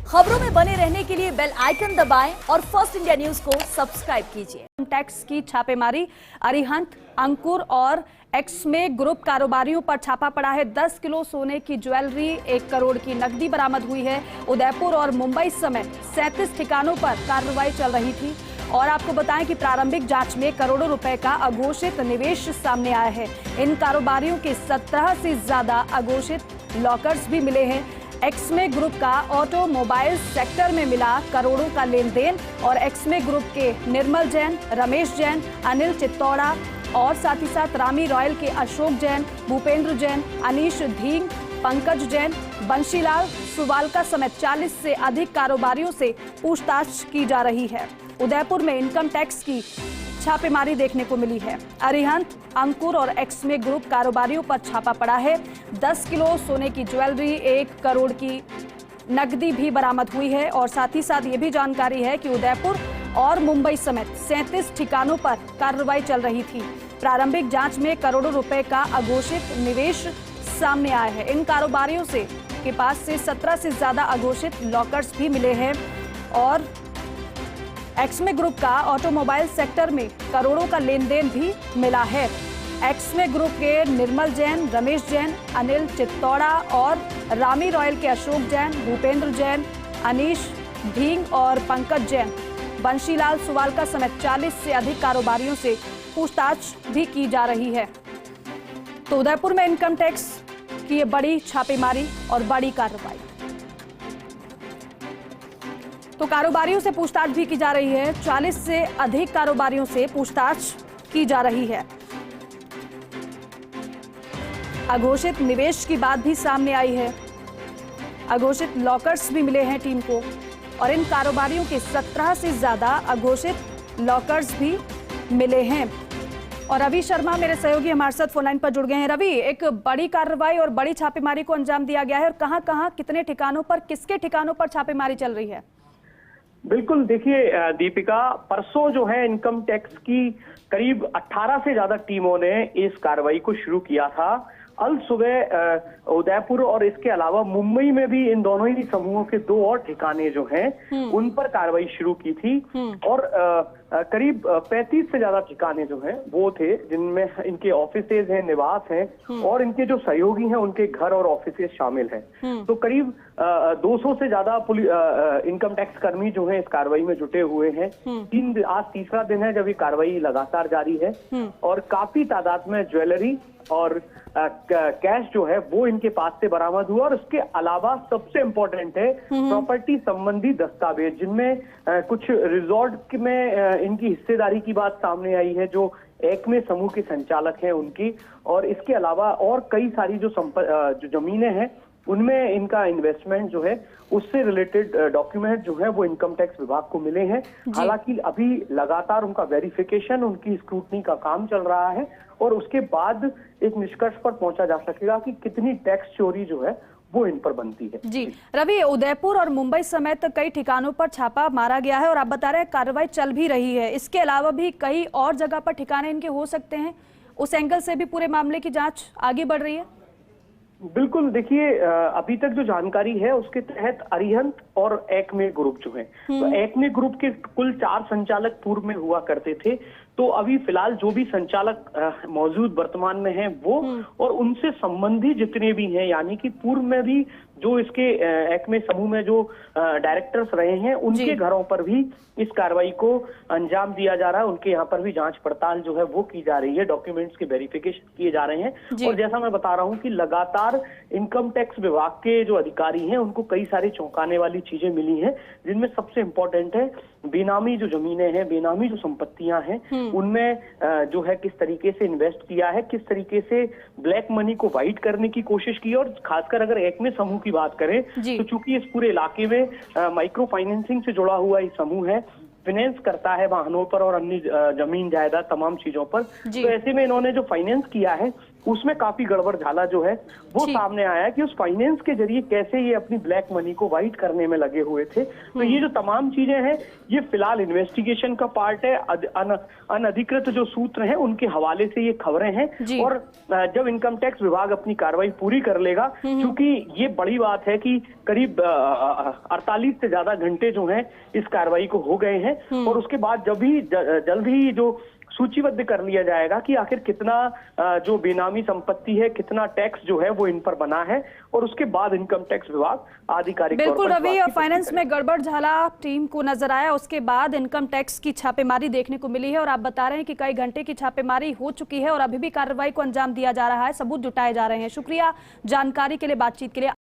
खबरों में बने रहने के लिए बेल आइकन दबाएं और फर्स्ट इंडिया न्यूज को सब्सक्राइब कीजिए। टैक्स की छापेमारी, अरिहंत, अंकुर और एक्समे ग्रुप कारोबारियों पर छापा पड़ा है। 10 किलो सोने की ज्वेलरी, 1 करोड़ की नकदी बरामद हुई है। उदयपुर और मुंबई समेत 37 ठिकानों पर कार्रवाई चल रही थी। और आपको बताएं कि प्रारंभिक जांच में करोड़ों रुपए का अघोषित निवेश सामने आया है। इन कारोबारियों के 17 से ज्यादा अघोषित लॉकर्स भी मिले हैं। एक्समे ग्रुप का ऑटोमोबाइल सेक्टर में मिला करोड़ों का लेन देन और एक्समे ग्रुप के निर्मल जैन, रमेश जैन, अनिल चित्तौड़ा और साथ ही साथ रामी रॉयल के अशोक जैन, भूपेंद्र जैन, अनीश धींग, पंकज जैन, बंशीलाल सुवालका समेत 40 से अधिक कारोबारियों से पूछताछ की जा रही है। उदयपुर में इनकम टैक्स की छापेमारी देखने को मिली है। अरिहंत, अंकुर और एक्समे ग्रुप कारोबारियों पर छापा पड़ा है। 10 किलो सोने की ज्वेलरी, 1 करोड़ की नकदी भी बरामद हुई है। और साथ ही साथ ये भी जानकारी है कि उदयपुर और मुंबई समेत 37 ठिकानों पर कार्रवाई चल रही थी। प्रारंभिक जांच में करोड़ों रुपए का अघोषित निवेश सामने आया है। इन कारोबारियों के पास से 17 से ज्यादा अघोषित लॉकर्स भी मिले हैं। और एक्समे ग्रुप का ऑटोमोबाइल सेक्टर में करोड़ों का लेन देन भी मिला है। एक्समे ग्रुप के निर्मल जैन, रमेश जैन, अनिल चित्तौड़ा और रामी रॉयल के अशोक जैन, भूपेंद्र जैन, अनीश धींग और पंकज जैन, बंशीलाल सुवालका समेत 40 से अधिक कारोबारियों से पूछताछ भी की जा रही है। तो उदयपुर में इनकम टैक्स की ये बड़ी छापेमारी और बड़ी कार्रवाई। तो कारोबारियों से पूछताछ भी की जा रही है। 40 से अधिक कारोबारियों से पूछताछ की जा रही है। अघोषित निवेश की बात भी सामने आई है। अघोषित लॉकर्स भी मिले हैं टीम को और इन कारोबारियों के 17 से ज्यादा अघोषित लॉकर्स भी मिले हैं। और रवि शर्मा मेरे सहयोगी हमारे साथ फोन लाइन पर जुड़ गए हैं। रवि, एक बड़ी कार्रवाई और बड़ी छापेमारी को अंजाम दिया गया है और कहां-कहां, कितने ठिकानों पर, किसके ठिकानों पर छापेमारी चल रही है? बिल्कुल, देखिए दीपिका, परसों जो है इनकम टैक्स की करीब 18 से ज्यादा टीमों ने इस कार्रवाई को शुरू किया था। अल सुबह उदयपुर और इसके अलावा मुंबई में भी इन दोनों ही समूहों के 2 और ठिकाने जो हैं उन पर कार्रवाई शुरू की थी। और करीब 35 से ज्यादा ठिकाने जो हैं वो थे जिनमें इनके ऑफिसेज हैं, निवास हैं और इनके जो सहयोगी हैं उनके घर और ऑफिसेज शामिल हैं। तो करीब 200 से ज्यादा इनकम टैक्स कर्मी जो हैं इस कार्रवाई में जुटे हुए हैं। आज तीसरा दिन है जब ये कार्रवाई लगातार जारी है और काफी तादाद में ज्वेलरी और कैश जो है वो इनके पास से बरामद हुआ। और उसके अलावा सबसे इम्पोर्टेंट है प्रॉपर्टी संबंधी दस्तावेज, जिनमें कुछ रिजॉर्ट में इनकी हिस्सेदारी की बात सामने आई है जो एक्मे समूह के संचालक हैं उनकी। और इसके अलावा और कई सारी जो जमीनें हैं उनमें इनका इन्वेस्टमेंट जो है उससे रिलेटेड डॉक्यूमेंट जो है वो इनकम टैक्स विभाग को मिले हैं। हालांकि अभी लगातार उनका वेरिफिकेशन, उनकी स्क्रूटनी का काम चल रहा है और उसके बाद एक निष्कर्ष पर पहुंचा जा सकेगा कि कितनी टैक्स चोरी जो है वो इन पर बनती है। जी रवि, उदयपुर और मुंबई समेत कई ठिकानों पर छापा मारा गया है और आप बता रहे हैं कार्रवाई चल भी रही है। इसके अलावा भी कई और जगह पर ठिकाने इनके हो सकते हैं, उस एंगल से भी पूरे मामले की जांच आगे बढ़ रही है? बिल्कुल, देखिए अभी तक जो जानकारी है उसके तहत अरिहंत और एक्मे ग्रुप जो है, तो एक्मे ग्रुप के कुल 4 संचालक पूर्व में हुआ करते थे। तो अभी फिलहाल जो भी संचालक मौजूद वर्तमान में हैं वो और उनसे संबंधी जितने भी हैं, यानी कि पूर्व में भी जो इसके एक्मे समूह में जो डायरेक्टर्स रहे हैं उनके घरों पर भी इस कार्रवाई को अंजाम दिया जा रहा है। उनके यहाँ पर भी जांच पड़ताल जो है वो की जा रही है, डॉक्यूमेंट्स के वेरिफिकेशन किए जा रहे हैं। और जैसा मैं बता रहा हूँ कि लगातार इनकम टैक्स विभाग के जो अधिकारी हैं उनको कई सारी चौंकाने वाली चीजें मिली हैं, जिनमें सबसे इम्पोर्टेंट है बेनामी जो जमीनें हैं, बेनामी जो संपत्तियां हैं उनमें जो है किस तरीके से इन्वेस्ट किया है, किस तरीके से ब्लैक मनी को वाइट करने की कोशिश की। और खासकर अगर एक्मे समूह की बात करें तो चूंकि इस पूरे इलाके में माइक्रो फाइनेंसिंग से जुड़ा हुआ ये समूह है, फाइनेंस करता है वाहनों पर और अन्य जमीन जायदाद तमाम चीजों पर, तो ऐसे में इन्होंने जो फाइनेंस किया है उसमें काफी गड़बड़ झाला जो है वो जी। सामने आया है कि उस फाइनेंस के जरिए कैसे ये अपनी ब्लैक मनी को व्हाइट करने में लगे हुए थे। तो ये जो तमाम चीजें हैं ये फिलहाल इन्वेस्टिगेशन का पार्ट है। अनधिकृत जो सूत्र हैं उनके हवाले से ये खबरें हैं जी। और जब इनकम टैक्स विभाग अपनी कार्रवाई पूरी कर लेगा, क्योंकि ये बड़ी बात है कि करीब 48 से ज्यादा घंटे जो हैं इस कार्रवाई को हो गए हैं और उसके बाद जल्द ही जो सूचीबद्ध कर लिया जाएगा कि आखिर कितना जो बेनामी संपत्ति है, कितना टैक्स जो है वो इन पर बना है और उसके बाद इनकम टैक्स विभाग आधिकारिक तौर बिल्कुल पर रवि, इस बात की फाइनेंस पुष्टि में गड़बड़ झाला टीम को नजर आया, उसके बाद इनकम टैक्स की छापेमारी देखने को मिली है और आप बता रहे हैं कि कई घंटे की छापेमारी हो चुकी है और अभी भी कार्रवाई को अंजाम दिया जा रहा है, सबूत जुटाए जा रहे हैं। शुक्रिया जानकारी के लिए, बातचीत के लिए।